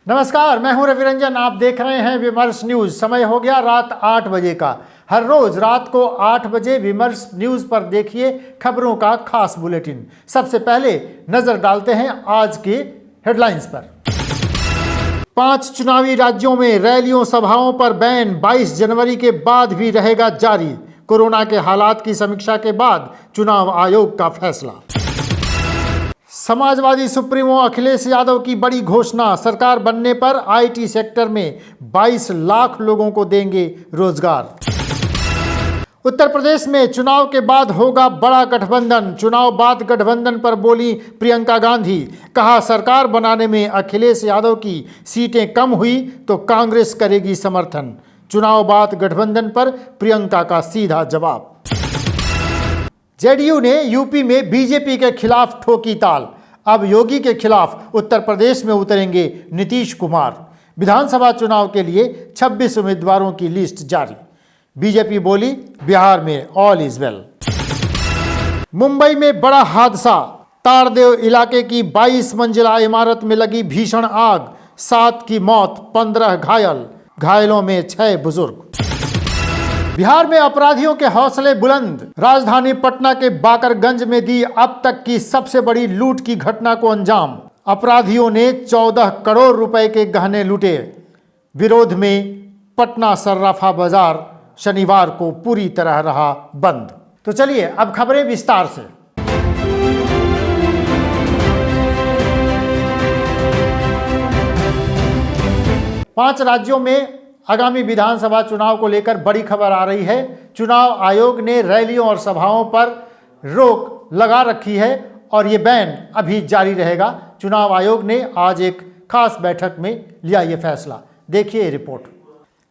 नमस्कार, मैं हूं रविरंजन। आप देख रहे हैं विमर्श न्यूज। समय हो गया रात 8 बजे का। हर रोज रात को 8 बजे विमर्श न्यूज पर देखिए खबरों का खास बुलेटिन। सबसे पहले नजर डालते हैं आज के हेडलाइंस पर। 5 चुनावी राज्यों में रैलियों सभाओं पर बैन 22 जनवरी के बाद भी रहेगा जारी। कोरोना के हालात की समीक्षा के बाद चुनाव आयोग का फैसला। समाजवादी सुप्रीमो अखिलेश यादव की बड़ी घोषणा, सरकार बनने पर आईटी सेक्टर में 22 लाख लोगों को देंगे रोजगार। उत्तर प्रदेश में चुनाव के बाद होगा बड़ा गठबंधन, चुनाव बाद गठबंधन पर बोली प्रियंका गांधी। कहा सरकार बनाने में अखिलेश यादव की सीटें कम हुई तो कांग्रेस करेगी समर्थन। चुनाव बाद गठबंधन पर प्रियंका का सीधा जवाब। जेडीयू ने यूपी में बीजेपी के खिलाफ ठोकी ताल। अब योगी के खिलाफ उत्तर प्रदेश में उतरेंगे नीतीश कुमार। विधानसभा चुनाव के लिए 26 उम्मीदवारों की लिस्ट जारी। बीजेपी बोली बिहार में ऑल इज वेल। मुंबई में बड़ा हादसा, तारदेव इलाके की 22 मंजिला इमारत में लगी भीषण आग, 7 की मौत, 15 घायल, घायलों में 6 बुजुर्ग। बिहार में अपराधियों के हौसले बुलंद, राजधानी पटना के बाकरगंज में दी अब तक की सबसे बड़ी लूट की घटना को अंजाम। अपराधियों ने 14 करोड़ रुपए के गहने लूटे। विरोध में पटना सर्राफा बाजार शनिवार को पूरी तरह रहा बंद। तो चलिए अब खबरें विस्तार से। पांच राज्यों में आगामी विधानसभा चुनाव को लेकर बड़ी खबर आ रही है। चुनाव आयोग ने रैलियों और सभाओं पर रोक लगा रखी है और ये बैन अभी जारी रहेगा। चुनाव आयोग ने आज एक खास बैठक में लिया ये फैसला। देखिए रिपोर्ट।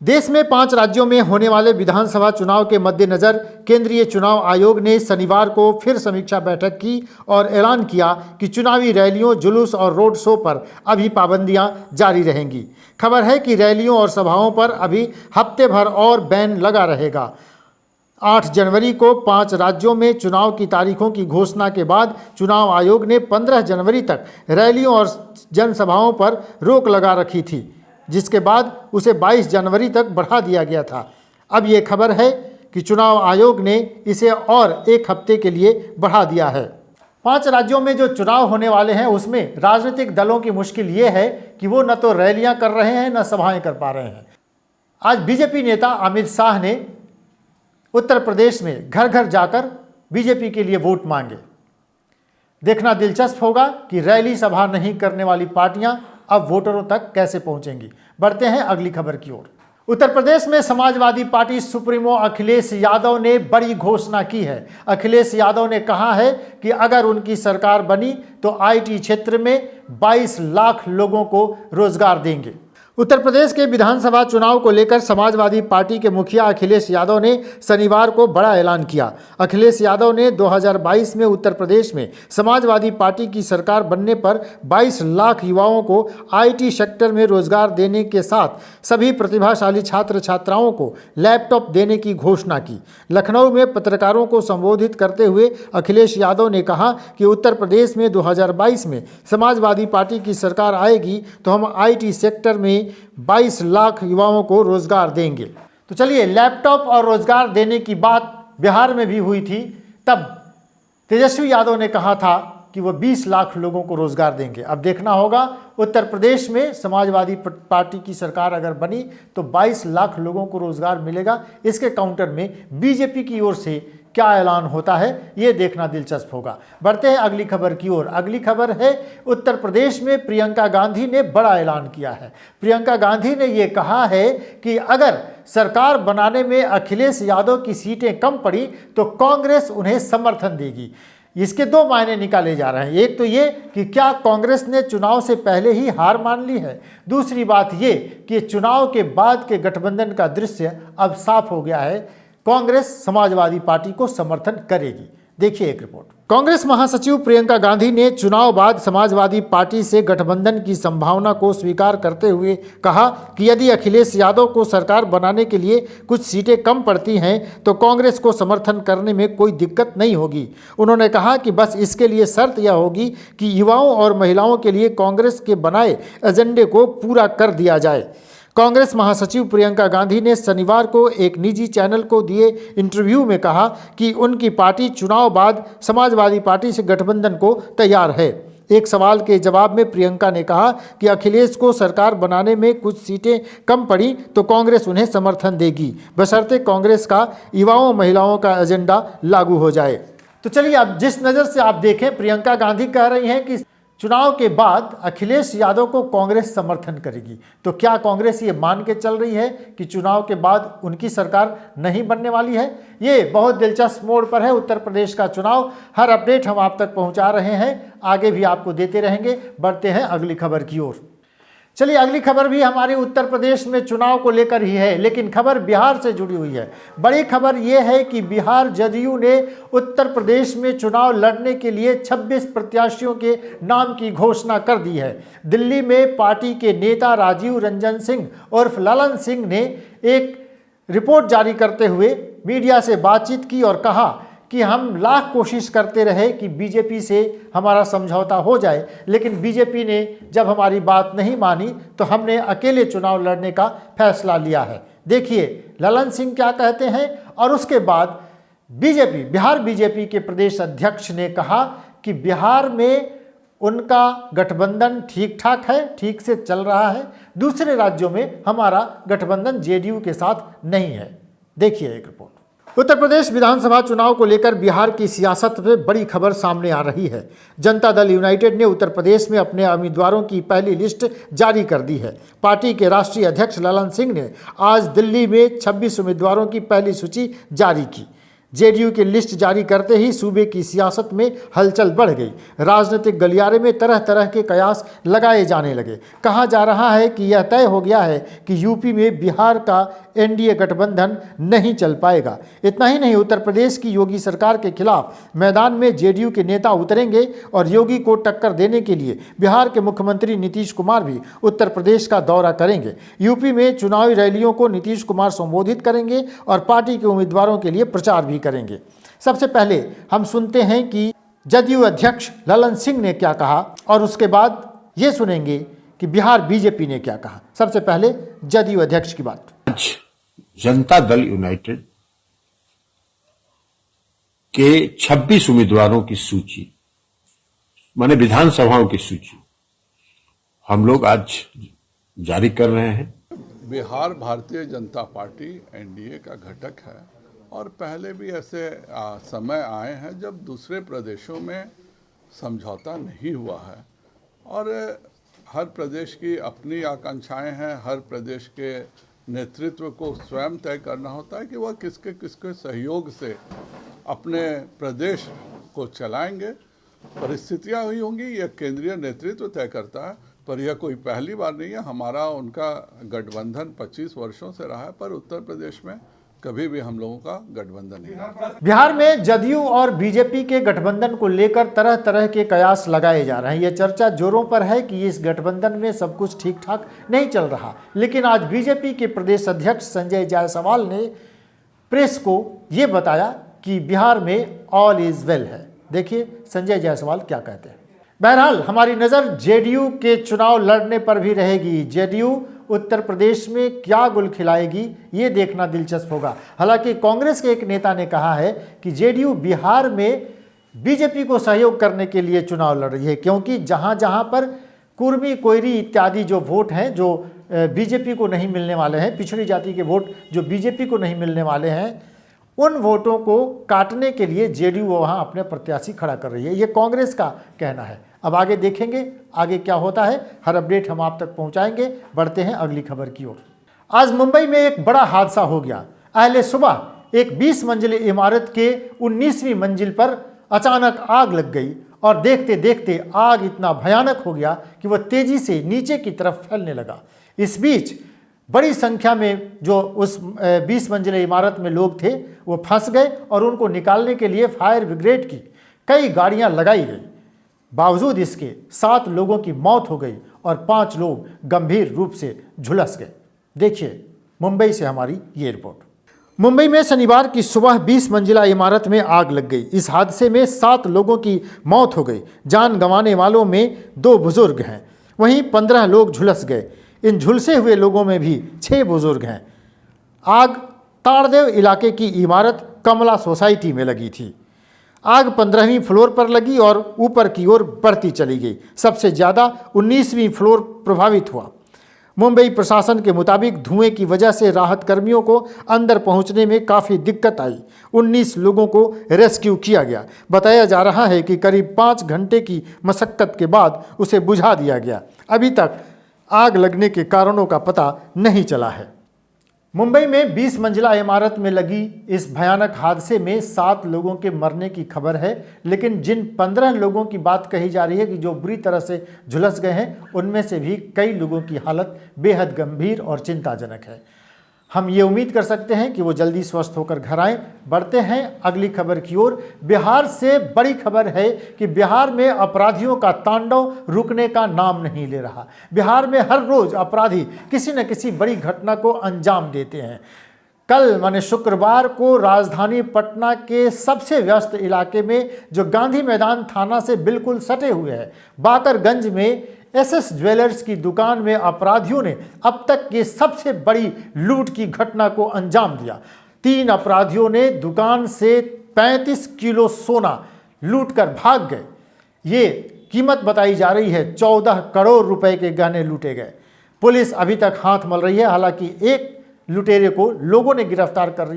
देश में 5 राज्यों में होने वाले विधानसभा चुनाव के मद्देनजर केंद्रीय चुनाव आयोग ने शनिवार को फिर समीक्षा बैठक की और ऐलान किया कि चुनावी रैलियों, जुलूस और रोड शो पर अभी पाबंदियां जारी रहेंगी। खबर है कि रैलियों और सभाओं पर अभी हफ्ते भर और बैन लगा रहेगा। 8 जनवरी को 5 राज्यों में चुनाव की तारीखों की घोषणा के बाद चुनाव आयोग ने 15 जनवरी तक रैलियों और जनसभाओं पर रोक लगा रखी थी, जिसके बाद उसे 22 जनवरी तक बढ़ा दिया गया था। अब ये खबर है कि चुनाव आयोग ने इसे और एक हफ्ते के लिए बढ़ा दिया है। 5 राज्यों में जो चुनाव होने वाले हैं उसमें राजनीतिक दलों की मुश्किल ये है कि वो न तो रैलियां कर रहे हैं न सभाएं कर पा रहे हैं। आज बीजेपी नेता अमित शाह ने उत्तर प्रदेश में घर घर जाकर बीजेपी के लिए वोट मांगे। देखना दिलचस्प होगा कि रैली सभा नहीं करने वाली पार्टियां अब वोटरों तक कैसे पहुंचेंगी। बढ़ते हैं अगली खबर की ओर। उत्तर प्रदेश में समाजवादी पार्टी सुप्रीमो अखिलेश यादव ने बड़ी घोषणा की है। अखिलेश यादव ने कहा है कि अगर उनकी सरकार बनी तो आईटी क्षेत्र में 22 लाख लोगों को रोजगार देंगे। उत्तर प्रदेश के विधानसभा चुनाव को लेकर समाजवादी पार्टी के मुखिया अखिलेश यादव ने शनिवार को बड़ा ऐलान किया। अखिलेश यादव ने 2022 में उत्तर प्रदेश में समाजवादी पार्टी की सरकार बनने पर 22 लाख युवाओं को आईटी सेक्टर में रोजगार देने के साथ सभी प्रतिभाशाली छात्र छात्राओं को लैपटॉप देने की घोषणा की। लखनऊ में पत्रकारों को संबोधित करते हुए अखिलेश यादव ने कहा कि उत्तर प्रदेश में 2022 में समाजवादी पार्टी की सरकार आएगी तो हम आईटी सेक्टर में 22 लाख युवाओं को रोजगार देंगे। तो चलिए, लैपटॉप और रोजगार देने की बात बिहार में भी हुई थी। तब तेजस्वी यादव ने कहा था कि वो 20 लाख लोगों को रोजगार देंगे। अब देखना होगा उत्तर प्रदेश में समाजवादी पार्टी की सरकार अगर बनी तो 22 लाख लोगों को रोजगार मिलेगा। इसके काउंटर में बीजेपी की ओर से क्या ऐलान होता है ये देखना दिलचस्प होगा। बढ़ते हैं अगली खबर की ओर। अगली खबर है उत्तर प्रदेश में प्रियंका गांधी ने बड़ा ऐलान किया है। प्रियंका गांधी ने ये कहा है कि अगर सरकार बनाने में अखिलेश यादव की सीटें कम पड़ी तो कांग्रेस उन्हें समर्थन देगी। इसके 2 मायने निकाले जा रहे हैं। एक तो ये कि क्या कांग्रेस ने चुनाव से पहले ही हार मान ली है। दूसरी बात ये कि चुनाव के बाद के गठबंधन का दृश्य अब साफ हो गया है। कांग्रेस समाजवादी पार्टी को समर्थन करेगी। देखिए एक रिपोर्ट। कांग्रेस महासचिव प्रियंका गांधी ने चुनाव बाद समाजवादी पार्टी से गठबंधन की संभावना को स्वीकार करते हुए कहा कि यदि अखिलेश यादव को सरकार बनाने के लिए कुछ सीटें कम पड़ती हैं तो कांग्रेस को समर्थन करने में कोई दिक्कत नहीं होगी। उन्होंने कहा कि बस इसके लिए शर्त यह होगी कि युवाओं और महिलाओं के लिए कांग्रेस के बनाए एजेंडे को पूरा कर दिया जाए। कांग्रेस महासचिव प्रियंका गांधी ने शनिवार को एक निजी चैनल को दिए इंटरव्यू में कहा कि उनकी पार्टी चुनाव बाद समाजवादी पार्टी से गठबंधन को तैयार है। एक सवाल के जवाब में प्रियंका ने कहा कि अखिलेश को सरकार बनाने में कुछ सीटें कम पड़ी तो कांग्रेस उन्हें समर्थन देगी, बशर्ते कांग्रेस का युवाओं महिलाओं का एजेंडा लागू हो जाए। तो चलिए, अब जिस नज़र से आप देखें, प्रियंका गांधी कह रही हैं कि चुनाव के बाद अखिलेश यादव को कांग्रेस समर्थन करेगी। तो क्या कांग्रेस ये मान के चल रही है कि चुनाव के बाद उनकी सरकार नहीं बनने वाली है? ये बहुत दिलचस्प मोड़ पर है उत्तर प्रदेश का चुनाव। हर अपडेट हम आप तक पहुंचा रहे हैं, आगे भी आपको देते रहेंगे। बढ़ते हैं अगली खबर की ओर। चलिए, अगली खबर भी हमारी उत्तर प्रदेश में चुनाव को लेकर ही है, लेकिन खबर बिहार से जुड़ी हुई है। बड़ी खबर यह है कि बिहार जदयू ने उत्तर प्रदेश में चुनाव लड़ने के लिए 26 प्रत्याशियों के नाम की घोषणा कर दी है। दिल्ली में पार्टी के नेता राजीव रंजन सिंह उर्फ ललन सिंह ने एक रिपोर्ट जारी करते हुए मीडिया से बातचीत की और कहा कि हम लाख कोशिश करते रहे कि बीजेपी से हमारा समझौता हो जाए, लेकिन बीजेपी ने जब हमारी बात नहीं मानी तो हमने अकेले चुनाव लड़ने का फैसला लिया है। देखिए ललन सिंह क्या कहते हैं। और उसके बाद बिहार बीजेपी के प्रदेश अध्यक्ष ने कहा कि बिहार में उनका गठबंधन ठीक ठाक है, ठीक से चल रहा है। दूसरे राज्यों में हमारा गठबंधन जेडीयू के साथ नहीं है। देखिए एक रिपोर्ट। उत्तर प्रदेश विधानसभा चुनाव को लेकर बिहार की सियासत में बड़ी खबर सामने आ रही है। जनता दल यूनाइटेड ने उत्तर प्रदेश में अपने उम्मीदवारों की पहली लिस्ट जारी कर दी है। पार्टी के राष्ट्रीय अध्यक्ष ललन सिंह ने आज दिल्ली में 26 उम्मीदवारों की पहली सूची जारी की। जेडीयू की लिस्ट जारी करते ही सूबे की सियासत में हलचल बढ़ गई। राजनीतिक गलियारे में तरह तरह के कयास लगाए जाने लगे। कहा जा रहा है कि यह तय हो गया है कि यूपी में बिहार का एनडीए गठबंधन नहीं चल पाएगा। इतना ही नहीं, उत्तर प्रदेश की योगी सरकार के खिलाफ मैदान में जेडीयू के नेता उतरेंगे और योगी को टक्कर देने के लिए बिहार के मुख्यमंत्री नीतीश कुमार भी उत्तर प्रदेश का दौरा करेंगे। यूपी में चुनावी रैलियों को नीतीश कुमार संबोधित करेंगे और पार्टी के उम्मीदवारों के लिए प्रचार भी करेंगे। सबसे पहले हम सुनते हैं कि जदयू अध्यक्ष ललन सिंह ने क्या कहा और उसके बाद ये सुनेंगे कि बिहार बीजेपी ने क्या कहा। सबसे पहले जदयू अध्यक्ष की बात। आज जनता दल यूनाइटेड के 26 उम्मीदवारों की सूची, माने विधानसभाओं की सूची, हम लोग आज जारी कर रहे हैं। बिहार भारतीय जनता पार्टी एनडीए का घटक है और पहले भी ऐसे समय आए हैं जब दूसरे प्रदेशों में समझौता नहीं हुआ है और हर प्रदेश की अपनी आकांक्षाएं हैं। हर प्रदेश के नेतृत्व को स्वयं तय करना होता है कि वह किसके किसके सहयोग से अपने प्रदेश को चलाएंगे। परिस्थितियां हुई होंगी, यह केंद्रीय नेतृत्व तय करता है, पर यह कोई पहली बार नहीं है। हमारा उनका गठबंधन 25 वर्षों से रहा है, पर उत्तर प्रदेश में कभी भी हम लोगों का गठबंधन नहीं रहा। बिहार में जदयू और बीजेपी के गठबंधन को लेकर तरह तरह के कयास लगाए जा रहे हैं। यह चर्चा जोरों पर है कि इस गठबंधन में सब कुछ ठीक ठाक नहीं चल रहा। लेकिन आज बीजेपी के प्रदेश अध्यक्ष संजय जायसवाल ने प्रेस को ये बताया कि बिहार में ऑल इज वेल है। देखिए संजय जायसवाल क्या कहते हैं। बहरहाल हमारी नज़र जेडीयू के चुनाव लड़ने पर भी रहेगी। जेडीयू उत्तर प्रदेश में क्या गुल खिलाएगी ये देखना दिलचस्प होगा। हालांकि कांग्रेस के एक नेता ने कहा है कि जेडीयू बिहार में बीजेपी को सहयोग करने के लिए चुनाव लड़ रही है, क्योंकि जहां जहां पर कुर्मी, कोयरी इत्यादि जो वोट हैं जो बीजेपी को नहीं मिलने वाले हैं, पिछड़ी जाति के वोट जो बीजेपी को नहीं मिलने वाले हैं, उन वोटों को काटने के लिए जेडीयू वहाँ अपने प्रत्याशी खड़ा कर रही है। ये कांग्रेस का कहना है। अब आगे देखेंगे आगे क्या होता है। हर अपडेट हम आप तक पहुँचाएंगे। बढ़ते हैं अगली खबर की ओर। आज मुंबई में एक बड़ा हादसा हो गया। अहले सुबह एक 20 मंजिली इमारत के 19वीं मंजिल पर अचानक आग लग गई और देखते देखते आग इतना भयानक हो गया कि वह तेजी से नीचे की तरफ फैलने लगा। इस बीच बड़ी संख्या में जो उस 20 मंजिला इमारत में लोग थे वो फंस गए और उनको निकालने के लिए फायर ब्रिगेड की कई गाड़ियां लगाई गई। बावजूद इसके 7 लोगों की मौत हो गई और 5 लोग गंभीर रूप से झुलस गए। देखिए मुंबई से हमारी ये रिपोर्ट। मुंबई में शनिवार की सुबह 20 मंजिला इमारत में आग लग गई। इस हादसे में 7 लोगों की मौत हो गई। जान गंवाने वालों में 2 बुजुर्ग हैं, वहीं 15 लोग झुलस गए। इन झुलसे हुए लोगों में भी 6 बुजुर्ग हैं। आग ताड़देव इलाके की इमारत कमला सोसाइटी में लगी थी। आग 15वीं फ्लोर पर लगी और ऊपर की ओर बढ़ती चली गई। सबसे ज़्यादा 19वीं फ्लोर प्रभावित हुआ। मुंबई प्रशासन के मुताबिक धुएं की वजह से राहत कर्मियों को अंदर पहुंचने में काफ़ी दिक्कत आई। 19 लोगों को रेस्क्यू किया गया। बताया जा रहा है कि करीब 5 घंटे की मशक्कत के बाद उसे बुझा दिया गया। अभी तक आग लगने के कारणों का पता नहीं चला है। मुंबई में 20 मंजिला इमारत में लगी इस भयानक हादसे में 7 लोगों के मरने की खबर है, लेकिन जिन 15 लोगों की बात कही जा रही है कि जो बुरी तरह से झुलस गए हैं, उनमें से भी कई लोगों की हालत बेहद गंभीर और चिंताजनक है। हम ये उम्मीद कर सकते हैं कि वो जल्दी स्वस्थ होकर घर आएं। बढ़ते हैं अगली खबर की ओर। बिहार से बड़ी खबर है कि बिहार में अपराधियों का तांडव रुकने का नाम नहीं ले रहा। बिहार में हर रोज अपराधी किसी न किसी बड़ी घटना को अंजाम देते हैं। कल माने शुक्रवार को राजधानी पटना के सबसे व्यस्त इलाके में जो गांधी मैदान थाना से बिल्कुल सटे हुए है, बाकरगंज में एसएस ज्वेलर्स की दुकान में अपराधियों ने अब तक की सबसे बड़ी लूट की घटना को अंजाम दिया। 3 अपराधियों ने दुकान से 35 किलो सोना लूटकर भाग गए। ये कीमत बताई जा रही है 14 करोड़ रुपए के गहने लूटे गए। पुलिस अभी तक हाथ मल रही है। हालांकि एक लुटेरे को लोगों ने गिरफ्तार कर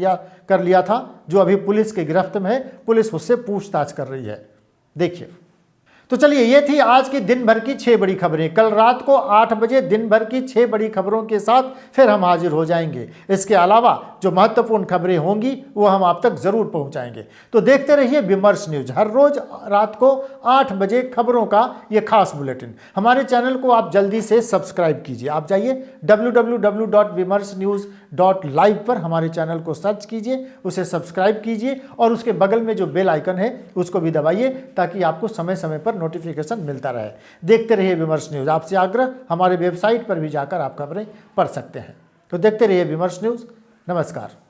लिया था, जो अभी पुलिस के गिरफ्त में है। पुलिस उससे पूछताछ कर रही है। देखिए, तो चलिए, ये थी आज की दिन भर की 6 बड़ी खबरें। कल रात को 8 बजे दिन भर की 6 बड़ी खबरों के साथ फिर हम हाजिर हो जाएंगे। इसके अलावा जो महत्वपूर्ण खबरें होंगी वो हम आप तक जरूर पहुंचाएंगे। तो देखते रहिए विमर्श न्यूज। हर रोज रात को 8 बजे खबरों का ये खास बुलेटिन। हमारे चैनल को आप जल्दी से सब्सक्राइब कीजिए। आप जाइए www.vimarsnews.live पर हमारे चैनल को सर्च कीजिए, उसे सब्सक्राइब कीजिए और उसके बगल में जो बेल आइकन है उसको भी दबाइए, ताकि आपको समय समय पर नोटिफिकेशन मिलता रहे। देखते रहिए विमर्श न्यूज। आपसे आग्रह, हमारे वेबसाइट पर भी जाकर आप खबरें पढ़ सकते हैं। तो देखते रहिए विमर्श न्यूज। नमस्कार।